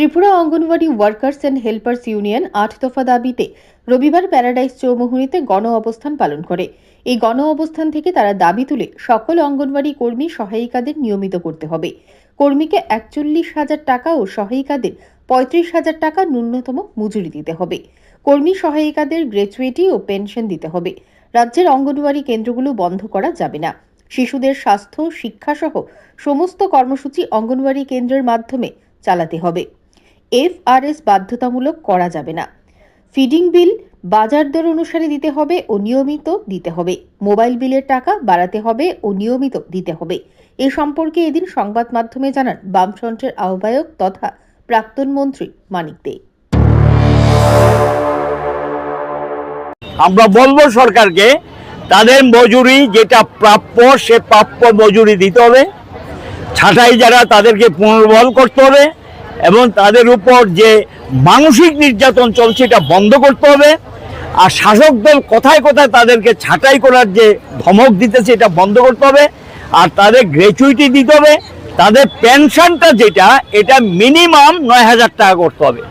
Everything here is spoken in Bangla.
Tripura anganwadi workers and helpers union ৮ দফা দাবিতে রবিবার প্যারাডাইস চৌমুহনীতে গণ অবস্থান পালন করে। এই গণ অবস্থান থেকে তারা দাবি তুলে সকল অঙ্গনওয়াড়ি কর্মী সহায়িকাদের নিয়মিত করতে হবে। কর্মীকে ৪১,০০০ টাকা ও সহায়িকাদের ৩৫,০০০ টাকা ন্যূনতম মজুরি দিতে হবে। কর্মী সহায়িকাদের গ্র্যাচুইটি ও পেনশন দিতে হবে। রাজ্যের অঙ্গনওয়াড়ি কেন্দ্রগুলো বন্ধ করা যাবে না। শিশুদের স্বাস্থ্য শিক্ষা সহ সমস্ত কর্মসূচি অঙ্গনওয়াড়ি কেন্দ্রের মাধ্যমে চালাতে হবে। এফআরএস বাধ্যতামূলক করা যাবে না। ফিডিং বিল বাজার দর অনুসারে দিতে হবে ও নিয়মিত দিতে হবে। মোবাইল বিলের টাকা বাড়াতে হবে ও নিয়মিত দিতে হবে। এ সম্পর্কে এদিন সংবাদ মাধ্যমে জানান বামফ্রন্টের আহ্বায়ক তথা প্রাক্তন মন্ত্রী মানিক দে। আমরা বলবো সরকারকে তাদের মজুরি যেটা প্রাপ্য সে প্রাপ্য মজুরি দিতে হবে। ছাঁটাই যারা তাদেরকে পুনর্বহাল করতে হবে এবং তাদের উপর যে মানসিক নির্যাতন চলছে এটা বন্ধ করতে হবে। আর শাসক দল কোথায় কোথায় তাদেরকে ছাঁটাই করার যে ধমক দিতেছে এটা বন্ধ করতে হবে। আর তাদের গ্র্যাচুইটি দিতে হবে। তাদের পেনশনটা যেটা এটা মিনিমাম ৯,০০০ টাকা করতে হবে।